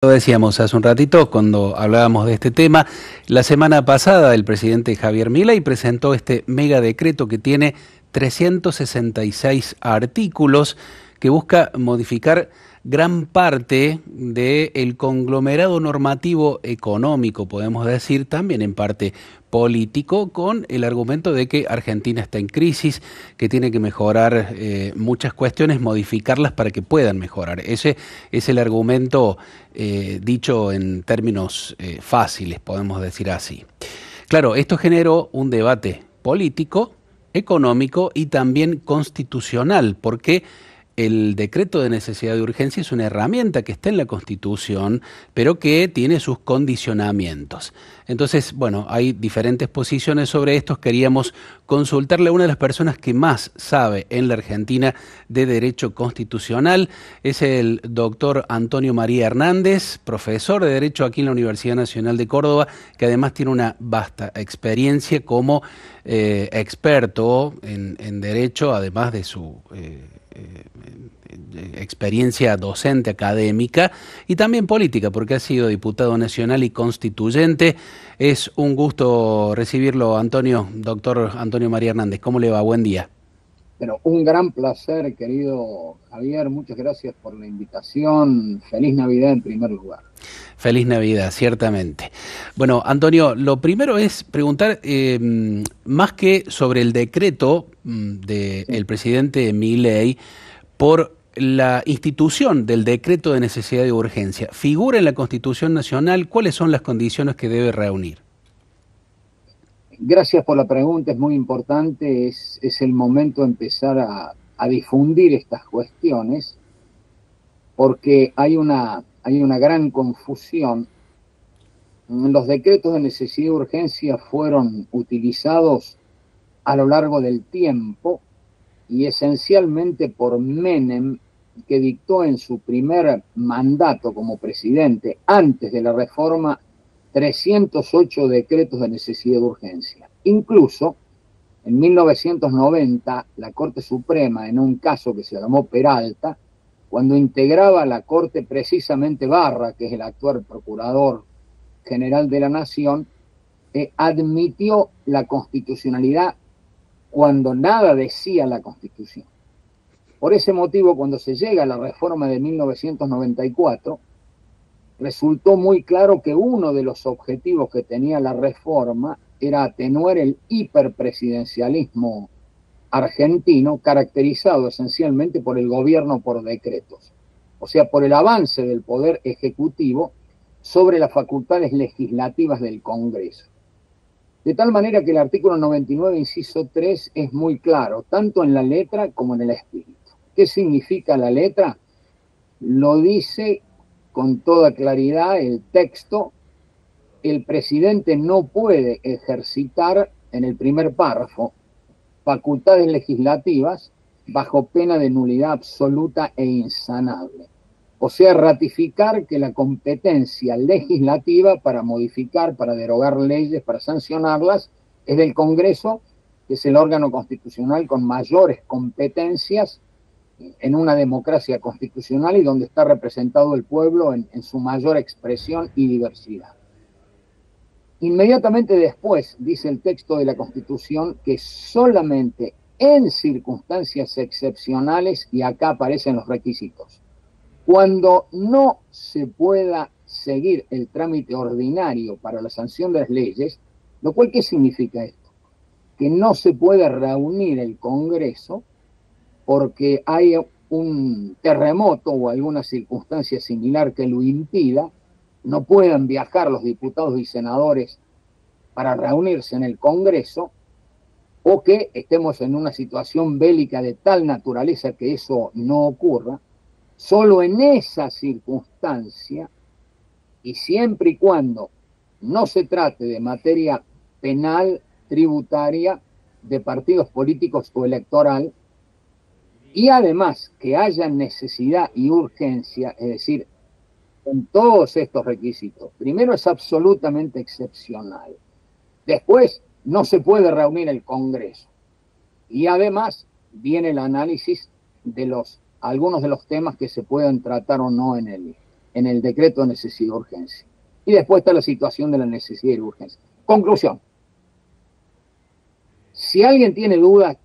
Lo decíamos hace un ratito cuando hablábamos de este tema. La semana pasada el presidente Javier Milei presentó este mega decreto que tiene 366 artículos que busca modificar gran parte del conglomerado normativo económico, podemos decir, también en parte político, con el argumento de que Argentina está en crisis, que tiene que mejorar muchas cuestiones, modificarlas para que puedan mejorar. Ese es el argumento dicho en términos fáciles, podemos decir así. Claro, esto generó un debate político, económico y también constitucional, porque el decreto de necesidad de urgencia es una herramienta que está en la Constitución, pero que tiene sus condicionamientos. Entonces, bueno, hay diferentes posiciones sobre esto. Queríamos consultarle a una de las personas que más sabe en la Argentina de derecho constitucional. Es el doctor Antonio María Hernández, profesor de Derecho aquí en la Universidad Nacional de Córdoba, que además tiene una vasta experiencia como experto en Derecho, además de su experiencia docente académica y también política, porque ha sido diputado nacional y constituyente. Es un gusto recibirlo, Antonio, doctor Antonio María Hernández. ¿Cómo le va? Buen día. Pero un gran placer, querido Javier. Muchas gracias por la invitación. Feliz Navidad en primer lugar. Feliz Navidad, ciertamente. Bueno, Antonio, lo primero es preguntar, más que sobre el decreto del presidente Milei, por la institución del decreto de necesidad de urgencia. ¿Figura en la Constitución Nacional? ¿Cuáles son las condiciones que debe reunir? Gracias por la pregunta, es muy importante. Es el momento de empezar a difundir estas cuestiones, porque hay una gran confusión. Los decretos de necesidad de urgencia fueron utilizados a lo largo del tiempo y esencialmente por Menem, que dictó en su primer mandato como presidente, antes de la reforma, 308 decretos de necesidad de urgencia. Incluso, en 1990, la Corte Suprema, en un caso que se llamó Peralta, cuando integraba la Corte precisamente Barra, que es el actual Procurador General de la Nación, admitió la constitucionalidad cuando nada decía la Constitución. Por ese motivo, cuando se llega a la reforma de 1994, resultó muy claro que uno de los objetivos que tenía la reforma era atenuar el hiperpresidencialismo argentino, caracterizado esencialmente por el gobierno por decretos, o sea, por el avance del poder ejecutivo sobre las facultades legislativas del Congreso. De tal manera que el artículo 99, inciso 3, es muy claro, tanto en la letra como en el espíritu. ¿Qué significa la letra? Lo dice con toda claridad el texto. El presidente no puede ejercitar, en el primer párrafo, facultades legislativas bajo pena de nulidad absoluta e insanable. O sea, ratificar que la competencia legislativa para modificar, para derogar leyes, para sancionarlas, es del Congreso, que es el órgano constitucional con mayores competencias en una democracia constitucional y donde está representado el pueblo en su mayor expresión y diversidad. Inmediatamente después, dice el texto de la Constitución, que solamente en circunstancias excepcionales, y acá aparecen los requisitos, cuando no se pueda seguir el trámite ordinario para la sanción de las leyes, lo cual, ¿qué significa esto? Que no se puede reunir el Congreso porque hay un terremoto o alguna circunstancia similar que lo impida, no puedan viajar los diputados y senadores para reunirse en el Congreso, o que estemos en una situación bélica de tal naturaleza que eso no ocurra. Solo en esa circunstancia, y siempre y cuando no se trate de materia penal, tributaria, de partidos políticos o electoral, y además que haya necesidad y urgencia, es decir, con todos estos requisitos. Primero, es absolutamente excepcional. Después, no se puede reunir el Congreso. Y además viene el análisis de algunos de los temas que se puedan tratar o no en él. en el decreto de necesidad de urgencia. Y después está la situación de la necesidad de urgencia. Conclusión. Si alguien tiene dudas,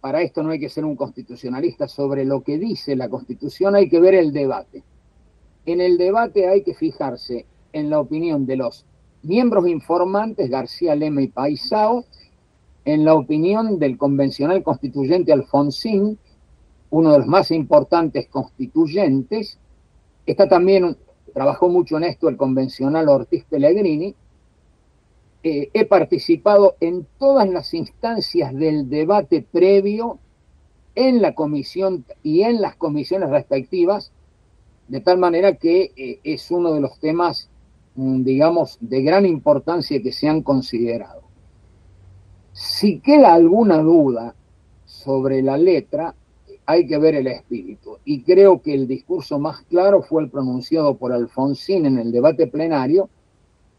para esto no hay que ser un constitucionalista, sobre lo que dice la Constitución, hay que ver el debate. En el debate hay que fijarse en la opinión de los miembros informantes, García Lema y Paisao, en la opinión del convencional constituyente Alfonsín, uno de los más importantes constituyentes. Está también, trabajó mucho en esto el convencional Ortiz Pellegrini. He participado en todas las instancias del debate previo en la comisión y en las comisiones respectivas, de tal manera que es uno de los temas, digamos, de gran importancia que se han considerado. Si queda alguna duda sobre la letra, hay que ver el espíritu. Y creo que el discurso más claro fue el pronunciado por Alfonsín en el debate plenario,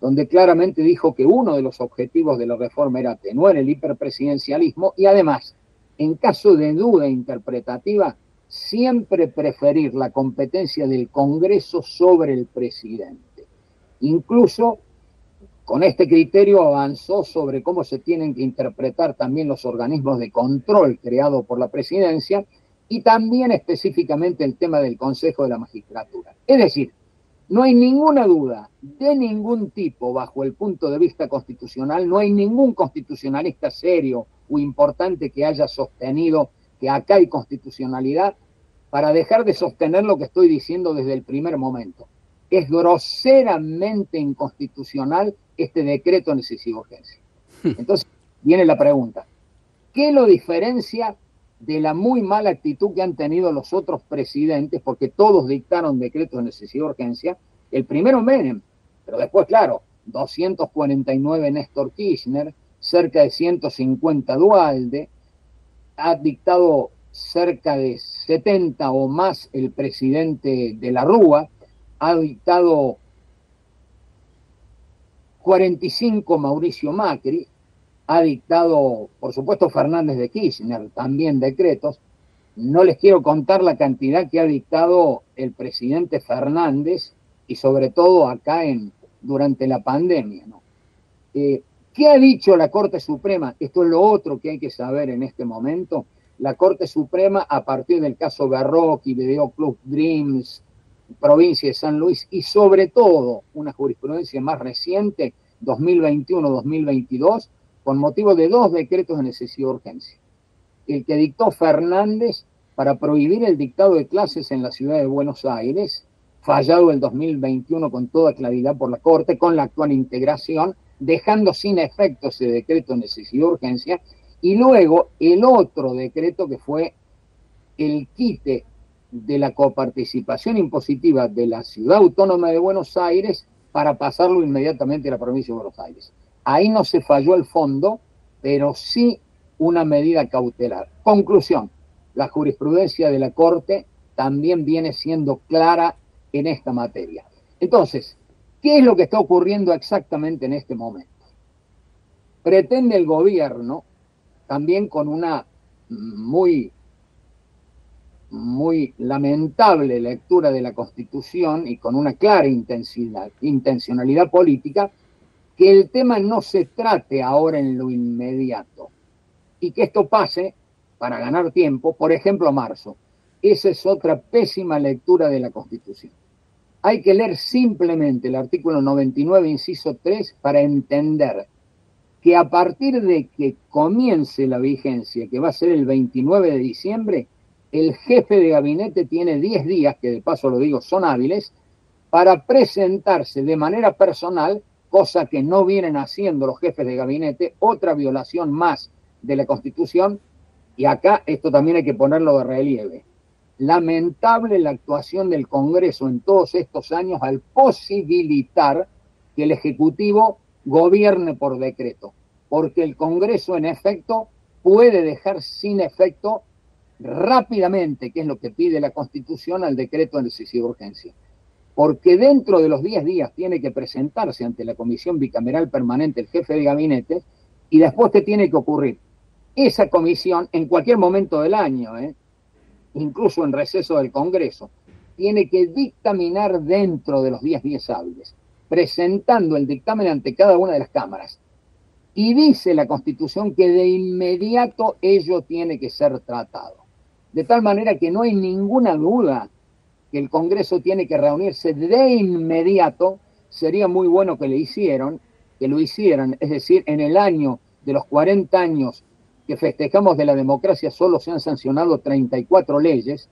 donde claramente dijo que uno de los objetivos de la reforma era atenuar el hiperpresidencialismo y además, en caso de duda interpretativa, siempre preferir la competencia del Congreso sobre el presidente. Incluso con este criterio avanzó sobre cómo se tienen que interpretar también los organismos de control creados por la presidencia y también específicamente el tema del Consejo de la Magistratura. Es decir, no hay ninguna duda de ningún tipo bajo el punto de vista constitucional, no hay ningún constitucionalista serio o importante que haya sostenido que acá hay constitucionalidad para dejar de sostener lo que estoy diciendo desde el primer momento. Es groseramente inconstitucional este decreto de necesidad de urgencia. Entonces viene la pregunta, ¿qué lo diferencia de la muy mala actitud que han tenido los otros presidentes, porque todos dictaron decretos de necesidad de urgencia? El primero Menem, pero después, claro, 249 Néstor Kirchner, cerca de 150 Duhalde, ha dictado cerca de 70 o más el presidente de la Rúa, ha dictado 45 Mauricio Macri, ha dictado, por supuesto, Fernández de Kirchner, también decretos. No les quiero contar la cantidad que ha dictado el presidente Fernández y sobre todo acá durante la pandemia, ¿no? ¿Qué ha dicho la Corte Suprema? Esto es lo otro que hay que saber en este momento. La Corte Suprema, a partir del caso Berroqui, Video Club Dreams, provincia de San Luis y sobre todo una jurisprudencia más reciente, 2021-2022, con motivo de 2 decretos de necesidad de urgencia. El que dictó Fernández para prohibir el dictado de clases en la ciudad de Buenos Aires, fallado el 2021 con toda claridad por la Corte, con la actual integración, dejando sin efecto ese decreto de necesidad de urgencia, y luego el otro decreto que fue el quite de la coparticipación impositiva de la Ciudad Autónoma de Buenos Aires para pasarlo inmediatamente a la provincia de Buenos Aires. Ahí no se falló el fondo, pero sí una medida cautelar. Conclusión, la jurisprudencia de la Corte también viene siendo clara en esta materia. Entonces, ¿qué es lo que está ocurriendo exactamente en este momento? Pretende el gobierno, también con una muy lamentable lectura de la Constitución y con una clara intencionalidad política, que el tema no se trate ahora en lo inmediato y que esto pase para ganar tiempo, por ejemplo, a marzo. Esa es otra pésima lectura de la Constitución. Hay que leer simplemente el artículo 99, inciso 3, para entender que a partir de que comience la vigencia, que va a ser el 29 de diciembre, el jefe de gabinete tiene 10 días, que de paso lo digo son hábiles, para presentarse de manera personal, cosa que no vienen haciendo los jefes de gabinete, otra violación más de la Constitución, y acá esto también hay que ponerlo de relieve. Lamentable la actuación del Congreso en todos estos años al posibilitar que el Ejecutivo gobierne por decreto, porque el Congreso en efecto puede dejar sin efecto rápidamente, que es lo que pide la Constitución, al decreto de necesidad de urgencia. Porque dentro de los 10 días tiene que presentarse ante la Comisión Bicameral Permanente el jefe de gabinete, y después ¿qué tiene que ocurrir? Esa comisión, en cualquier momento del año, incluso en receso del Congreso, tiene que dictaminar dentro de los 10 días hábiles, presentando el dictamen ante cada una de las cámaras. Y dice la Constitución que de inmediato ello tiene que ser tratado. De tal manera que no hay ninguna duda que el Congreso tiene que reunirse de inmediato. Sería muy bueno que lo hicieran, es decir, en el año de los 40 años que festejamos de la democracia solo se han sancionado 34 leyes,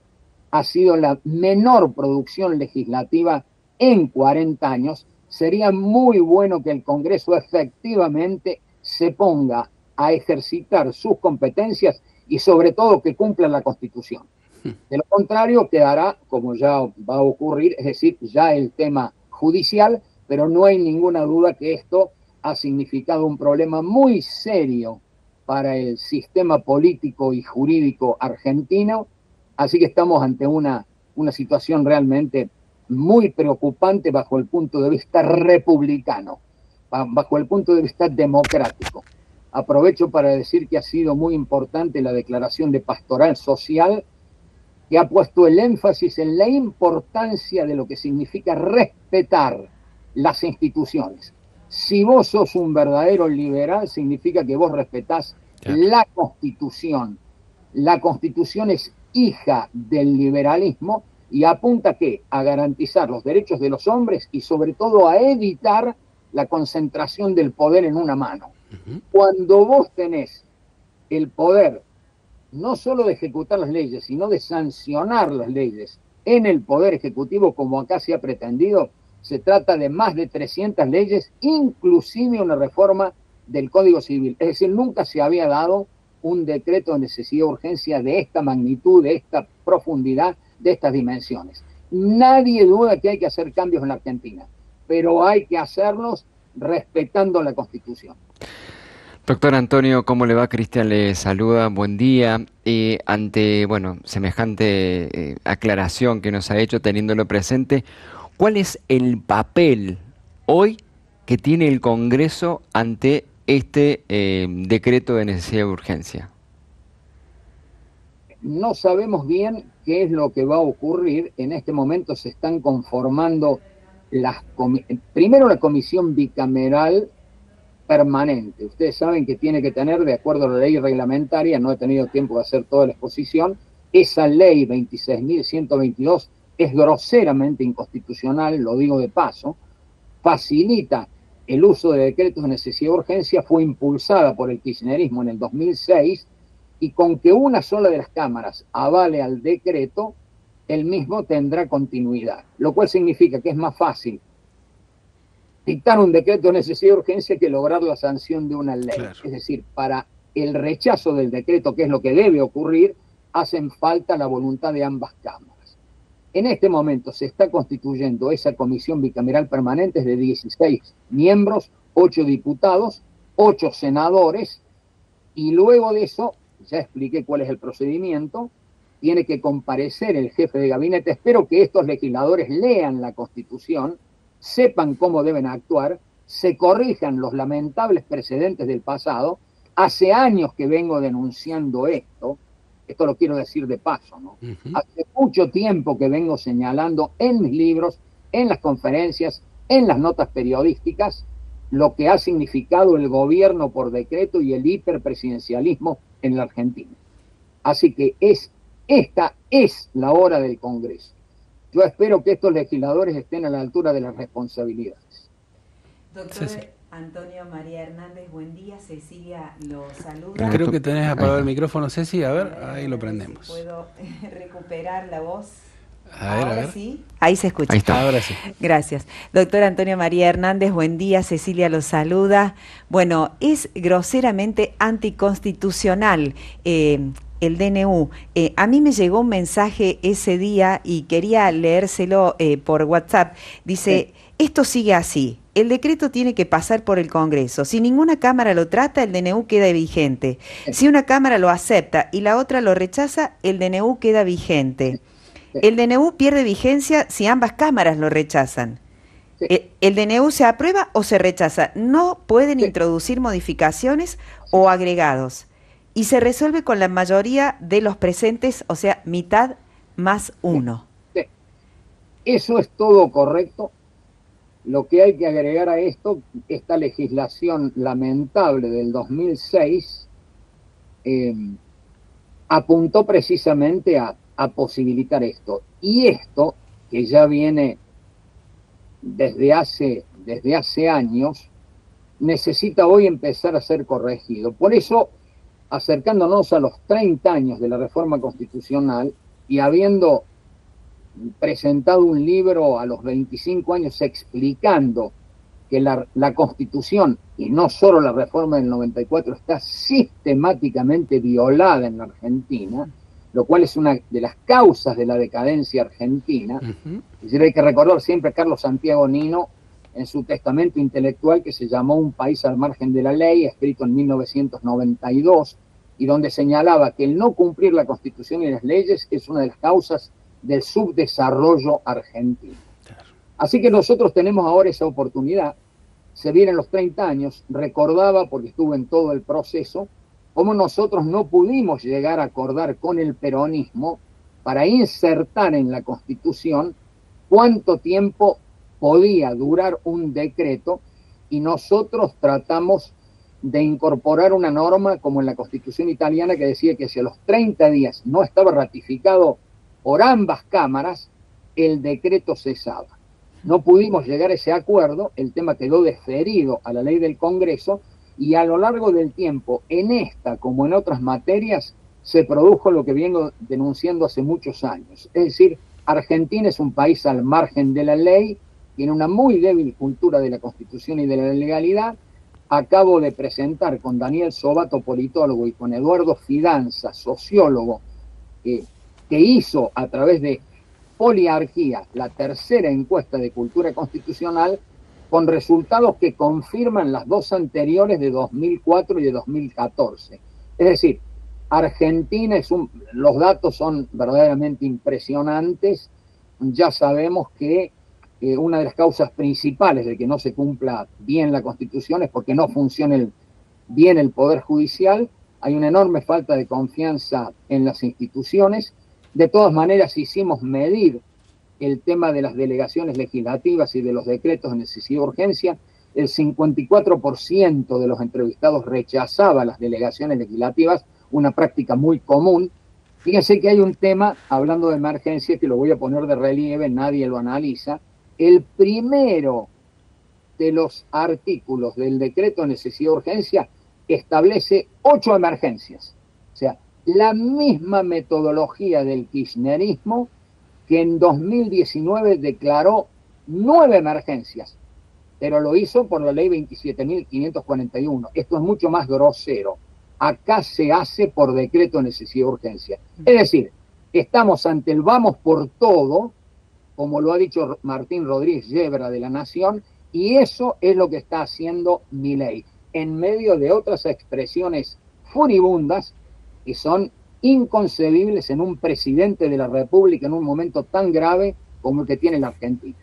ha sido la menor producción legislativa en 40 años. Sería muy bueno que el Congreso efectivamente se ponga a ejercitar sus competencias y sobre todo que cumpla la Constitución. De lo contrario quedará, como ya va a ocurrir, es decir, ya el tema judicial, pero no hay ninguna duda que esto ha significado un problema muy serio para el sistema político y jurídico argentino, así que estamos ante una situación realmente muy preocupante bajo el punto de vista republicano, bajo el punto de vista democrático. Aprovecho para decir que ha sido muy importante la declaración de Pastoral Social, que ha puesto el énfasis en la importancia de lo que significa respetar las instituciones. Si vos sos un verdadero liberal, significa que vos respetás la Constitución. La Constitución es hija del liberalismo y apunta ¿qué? A garantizar los derechos de los hombres y sobre todo a evitar la concentración del poder en una mano. Cuando vos tenés el poder no solo de ejecutar las leyes, sino de sancionar las leyes en el Poder Ejecutivo, como acá se ha pretendido, se trata de más de 300 leyes, inclusive una reforma del Código Civil. Es decir, nunca se había dado un decreto de necesidad de urgencia de esta magnitud, de esta profundidad, de estas dimensiones. Nadie duda que hay que hacer cambios en la Argentina, pero hay que hacerlos respetando la Constitución. Doctor Antonio, ¿cómo le va? Cristian le saluda, buen día. Ante, semejante aclaración que nos ha hecho teniéndolo presente, ¿cuál es el papel hoy que tiene el Congreso ante este decreto de necesidad de urgencia? No sabemos bien qué es lo que va a ocurrir. En este momento se están conformando primero la comisión bicameral permanente. Ustedes saben que tiene que tener, de acuerdo a la ley reglamentaria, no he tenido tiempo de hacer toda la exposición, esa ley 26.122 es groseramente inconstitucional, lo digo de paso, facilita el uso de decretos de necesidad de urgencia, fue impulsada por el kirchnerismo en el 2006, y con que una sola de las cámaras avale al decreto, el mismo tendrá continuidad, lo cual significa que es más fácil dictar un decreto de necesidad de urgencia que lograr la sanción de una ley. Claro. Es decir, para el rechazo del decreto, que es lo que debe ocurrir, hacen falta la voluntad de ambas cámaras. En este momento se está constituyendo esa comisión bicameral permanente de 16 miembros, 8 diputados, 8 senadores, y luego de eso, ya expliqué cuál es el procedimiento, tiene que comparecer el jefe de gabinete. Espero que estos legisladores lean la Constitución, sepan cómo deben actuar, se corrijan los lamentables precedentes del pasado. Hace años que vengo denunciando esto lo quiero decir de paso, ¿no? Hace mucho tiempo que vengo señalando en mis libros, en las conferencias, en las notas periodísticas, lo que ha significado el gobierno por decreto y el hiperpresidencialismo en la Argentina. Así que esta es la hora del Congreso. Yo espero que estos legisladores estén a la altura de las responsabilidades. Doctor Antonio María Hernández, buen día. Cecilia lo saluda. Creo que tenés apagado el micrófono, Ceci. A ver, ahí lo prendemos. Si puedo recuperar la voz. A ver. Sí, ahí se escucha. Ahí está. Ahora sí. Gracias. Doctor Antonio María Hernández, buen día. Cecilia lo saluda. Bueno, es groseramente anticonstitucional el DNU. A mí me llegó un mensaje ese día y quería leérselo por WhatsApp. Dice, esto sigue así. El decreto tiene que pasar por el Congreso. Si ninguna Cámara lo trata, el DNU queda vigente. Si una Cámara lo acepta y la otra lo rechaza, el DNU queda vigente. El DNU pierde vigencia si ambas cámaras lo rechazan. El DNU se aprueba o se rechaza. No pueden introducir modificaciones o agregados. Y se resuelve con la mayoría de los presentes, o sea, mitad más uno. Eso es todo correcto. Lo que hay que agregar a esto, esta legislación lamentable del 2006 apuntó precisamente a posibilitar esto. Y esto, que ya viene desde hace años, necesita hoy empezar a ser corregido. Por eso, acercándonos a los 30 años de la reforma constitucional y habiendo presentado un libro a los 25 años explicando que la Constitución, y no solo la reforma del 94, está sistemáticamente violada en la Argentina, lo cual es una de las causas de la decadencia argentina. Es decir, hay que recordar siempre a Carlos Santiago Nino en su testamento intelectual que se llamó Un país al margen de la ley, escrito en 1992, y donde señalaba que el no cumplir la Constitución y las leyes es una de las causas del subdesarrollo argentino. Claro. Así que nosotros tenemos ahora esa oportunidad. Se vienen los 30 años, recordaba, porque estuve en todo el proceso, cómo nosotros no pudimos llegar a acordar con el peronismo para insertar en la Constitución cuánto tiempo podía durar un decreto, y nosotros tratamos de incorporar una norma como en la Constitución italiana que decía que si a los 30 días no estaba ratificado por ambas cámaras, el decreto cesaba. No pudimos llegar a ese acuerdo, el tema quedó deferido a la ley del Congreso, y a lo largo del tiempo, en esta como en otras materias, se produjo lo que vengo denunciando hace muchos años. Es decir, Argentina es un país al margen de la ley, tiene una muy débil cultura de la Constitución y de la legalidad. Acabo de presentar con Daniel Sobato, politólogo, y con Eduardo Fidanza, sociólogo, que hizo a través de Poliarquía la tercera encuesta de cultura constitucional, con resultados que confirman las dos anteriores de 2004 y de 2014. Es decir, Argentina los datos son verdaderamente impresionantes. Ya sabemos que una de las causas principales de que no se cumpla bien la Constitución es porque no funciona bien el Poder Judicial. Hay una enorme falta de confianza en las instituciones. De todas maneras, hicimos medir el tema de las delegaciones legislativas y de los decretos de necesidad de urgencia. El 54% de los entrevistados rechazaba las delegaciones legislativas, una práctica muy común. Fíjense que hay un tema, hablando de emergencia, que lo voy a poner de relieve, nadie lo analiza. El primero de los artículos del decreto de necesidad de urgencia establece 8 emergencias. O sea, la misma metodología del kirchnerismo, que en 2019 declaró 9 emergencias, pero lo hizo por la ley 27.541. Esto es mucho más grosero. Acá se hace por decreto de necesidad de urgencia. Es decir, estamos ante el vamos por todo, como lo ha dicho Martín Rodríguez Yebra de La Nación, y eso es lo que está haciendo Milei, en medio de otras expresiones furibundas que son inconcebibles en un presidente de la República en un momento tan grave como el que tiene la Argentina.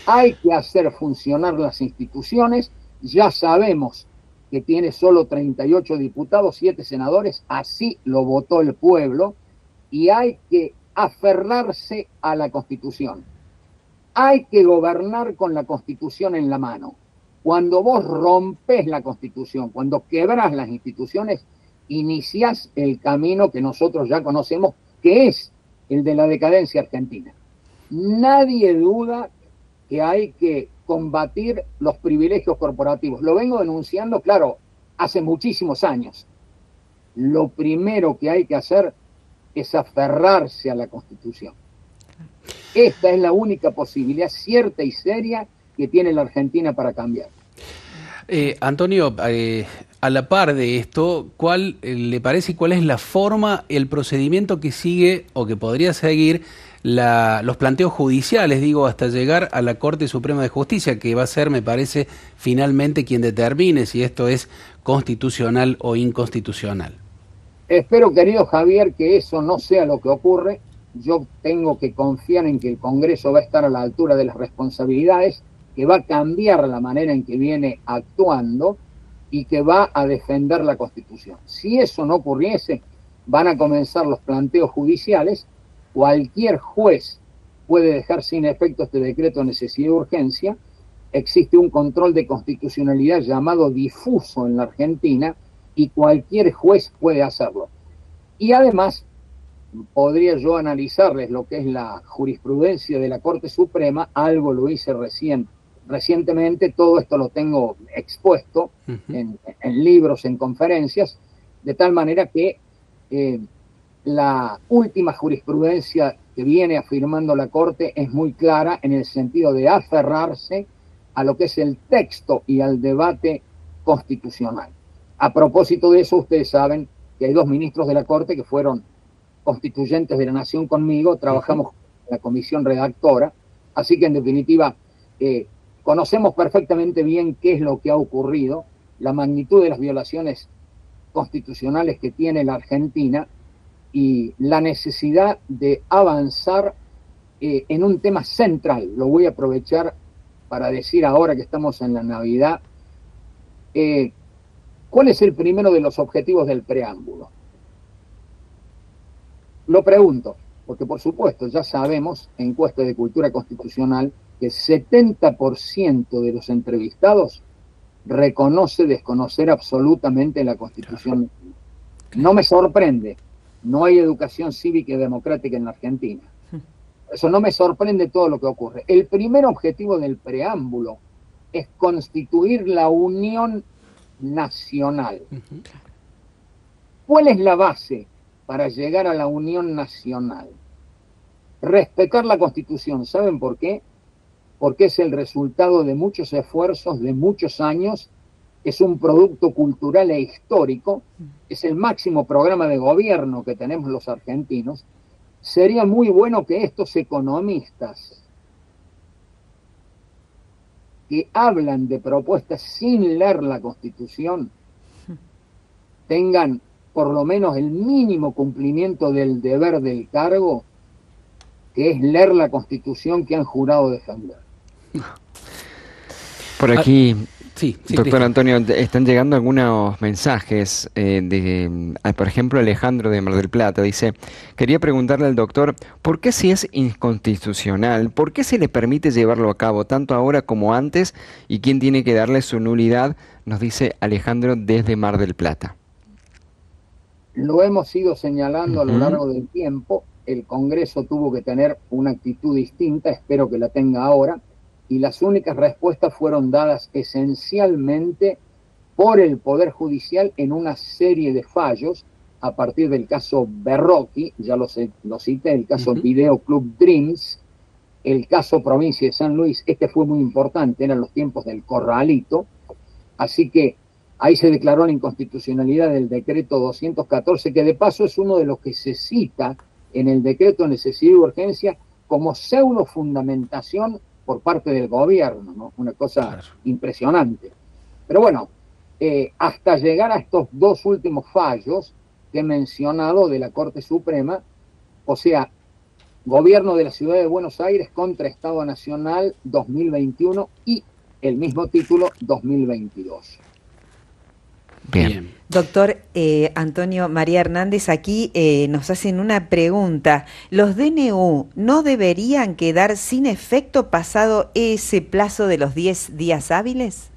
Hay que hacer funcionar las instituciones. Ya sabemos que tiene solo 38 diputados, 7 senadores, así lo votó el pueblo, y hay que aferrarse a la Constitución. Hay que gobernar con la Constitución en la mano. Cuando vos rompes la Constitución, cuando quebrás las instituciones, iniciás el camino que nosotros ya conocemos, que es el de la decadencia argentina. Nadie duda que hay que combatir los privilegios corporativos. Lo vengo denunciando, claro, hace muchísimos años. Lo primero que hay que hacer es aferrarse a la Constitución. Esta es la única posibilidad cierta y seria que tiene la Argentina para cambiar. Antonio, a la par de esto, ¿cuál le parece y cuál es la forma, el procedimiento que sigue o que podría seguir los planteos judiciales, digo, hasta llegar a la Corte Suprema de Justicia, que va a ser, me parece, finalmente quien determine si esto es constitucional o inconstitucional? Espero, querido Javier, que eso no sea lo que ocurre. Yo tengo que confiar en que el Congreso va a estar a la altura de las responsabilidades, que va a cambiar la manera en que viene actuando y que va a defender la Constitución. Si eso no ocurriese, van a comenzar los planteos judiciales. Cualquier juez puede dejar sin efecto este decreto de necesidad y urgencia. Existe un control de constitucionalidad llamado difuso en la Argentina y cualquier juez puede hacerlo. Y además, podría yo analizarles lo que es la jurisprudencia de la Corte Suprema, algo lo hice recientemente, todo esto lo tengo expuesto en libros, en conferencias, de tal manera que la última jurisprudencia que viene afirmando la Corte es muy clara en el sentido de aferrarse a lo que es el texto y al debate constitucional. A propósito de eso, ustedes saben que hay 2 ministros de la Corte que fueron constituyentes de la Nación conmigo, trabajamos en la comisión redactora, así que en definitiva conocemos perfectamente bien qué es lo que ha ocurrido, la magnitud de las violaciones constitucionales que tiene la Argentina y la necesidad de avanzar en un tema central. Lo voy a aprovechar para decir ahora que estamos en la Navidad, ¿cuál es el primero de los objetivos del preámbulo? Lo pregunto, porque por supuesto ya sabemos, encuesta de cultura constitucional, que el 70% de los entrevistados reconoce desconocer absolutamente la Constitución. No me sorprende, no hay educación cívica y democrática en la Argentina. Eso no me sorprende todo lo que ocurre. El primer objetivo del preámbulo es constituir la unión nacional. ¿Cuál es la base para llegar a la unión nacional? Respetar la Constitución. ¿Saben por qué? Porque es el resultado de muchos esfuerzos, de muchos años, es un producto cultural e histórico, es el máximo programa de gobierno que tenemos los argentinos. Sería muy bueno que estos economistas que hablan de propuestas sin leer la Constitución tengan por lo menos el mínimo cumplimiento del deber del cargo, que es leer la Constitución que han jurado defender. Por aquí, sí, doctor Antonio, están llegando algunos mensajes por ejemplo, Alejandro de Mar del Plata dice, quería preguntarle al doctor, ¿por qué si es inconstitucional, por qué se le permite llevarlo a cabo tanto ahora como antes y quién tiene que darle su nulidad? Nos dice Alejandro desde Mar del Plata. Lo hemos ido señalando a lo largo del tiempo, el Congreso tuvo que tener una actitud distinta, espero que la tenga ahora, y las únicas respuestas fueron dadas esencialmente por el Poder Judicial en una serie de fallos, a partir del caso Berroqui, ya lo cité, el caso Video Club Dreams, el caso Provincia de San Luis, este fue muy importante, eran los tiempos del Corralito, así que ahí se declaró la inconstitucionalidad del decreto 214, que de paso es uno de los que se cita en el decreto de necesidad y urgencia como pseudo fundamentación por parte del gobierno, ¿no? Una cosa impresionante. Pero bueno, hasta llegar a estos 2 últimos fallos que he mencionado de la Corte Suprema, o sea, Gobierno de la Ciudad de Buenos Aires contra Estado Nacional 2021 y el mismo título 2022. Bien. Doctor Antonio María Hernández, aquí nos hacen una pregunta. ¿Los DNU no deberían quedar sin efecto pasado ese plazo de los 10 días hábiles?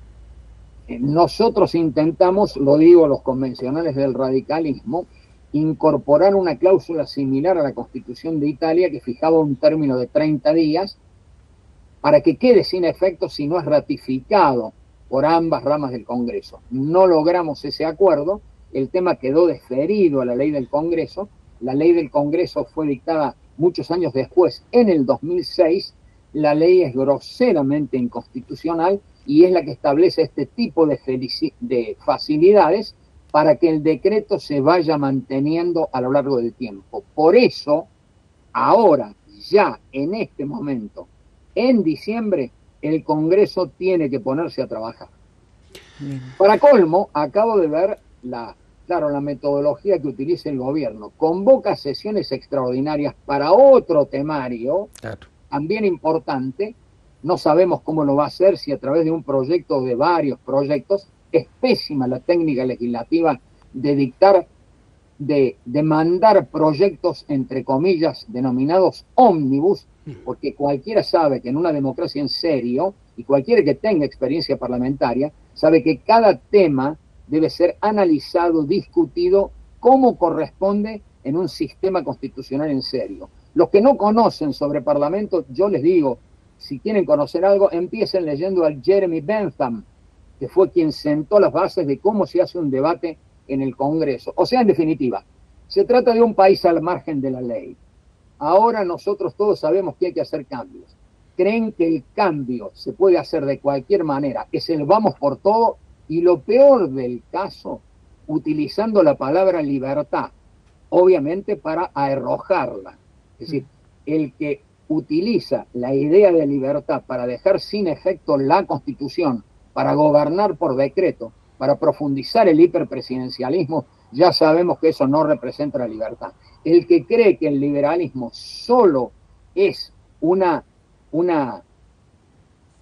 Nosotros intentamos, lo digo los convencionales del radicalismo, incorporar una cláusula similar a la Constitución de Italia que fijaba un término de 30 días para que quede sin efecto si no es ratificado por ambas ramas del Congreso. No logramos ese acuerdo, el tema quedó deferido a la ley del Congreso, la ley del Congreso fue dictada muchos años después, en el 2006, la ley es groseramente inconstitucional y es la que establece este tipo de facilidades para que el decreto se vaya manteniendo a lo largo del tiempo. Por eso, ahora, ya en este momento, en diciembre, el Congreso tiene que ponerse a trabajar. Para colmo, acabo de ver la metodología que utiliza el gobierno. Convoca sesiones extraordinarias para otro temario, también importante. No sabemos cómo lo va a hacer, si a través de un proyecto o de varios proyectos. Es pésima la técnica legislativa de dictar, de mandar proyectos, entre comillas, denominados ómnibus, porque cualquiera sabe que en una democracia en serio, y cualquiera que tenga experiencia parlamentaria, sabe que cada tema debe ser analizado, discutido, como corresponde en un sistema constitucional en serio. Los que no conocen sobre parlamento, yo les digo, si quieren conocer algo, empiecen leyendo al Jeremy Bentham, que fue quien sentó las bases de cómo se hace un debate en el Congreso. O sea, en definitiva, se trata de un país al margen de la ley. Ahora nosotros todos sabemos que hay que hacer cambios. Creen que el cambio se puede hacer de cualquier manera, es el vamos por todo, y lo peor del caso, utilizando la palabra libertad, obviamente para arrojarla. Es decir, el que utiliza la idea de libertad para dejar sin efecto la Constitución, para gobernar por decreto, para profundizar el hiperpresidencialismo, ya sabemos que eso no representa la libertad. El que cree que el liberalismo solo es una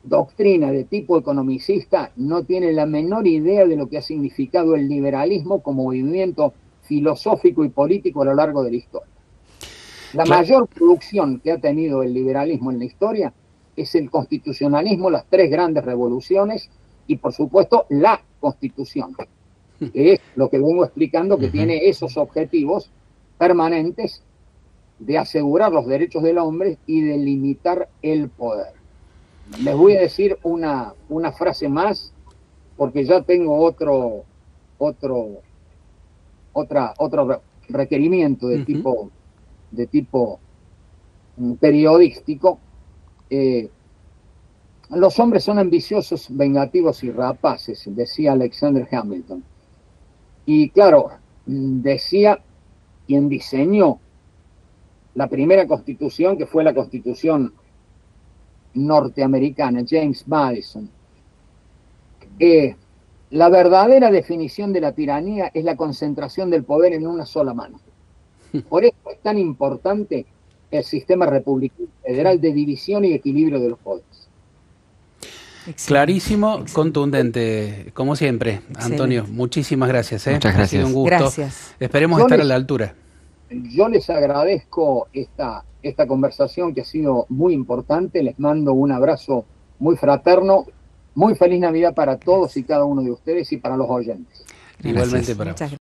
doctrina de tipo economicista no tiene la menor idea de lo que ha significado el liberalismo como movimiento filosófico y político a lo largo de la historia. La mayor producción que ha tenido el liberalismo en la historia es el constitucionalismo, las tres grandes revoluciones y, por supuesto, la Constitución, que es lo que vengo explicando, que tiene esos objetivos permanentes de asegurar los derechos del hombre y de limitar el poder. Les voy a decir una frase más, porque ya tengo otro requerimiento de tipo periodístico. Los hombres son ambiciosos, vengativos y rapaces, decía Alexander Hamilton. Y claro, decía quien diseñó la primera constitución, que fue la constitución norteamericana, James Madison. La verdadera definición de la tiranía es la concentración del poder en una sola mano. Por eso es tan importante el sistema republicano federal de división y equilibrio de los poderes. Excelente. Clarísimo, excelente, contundente, como siempre. Excelente. Antonio, muchísimas gracias. Muchas gracias. Ha sido un gusto. Gracias. Esperemos estar a la altura. Yo les agradezco esta conversación que ha sido muy importante. Les mando un abrazo muy fraterno. Muy feliz Navidad para todos y cada uno de ustedes y para los oyentes. Igualmente para vos.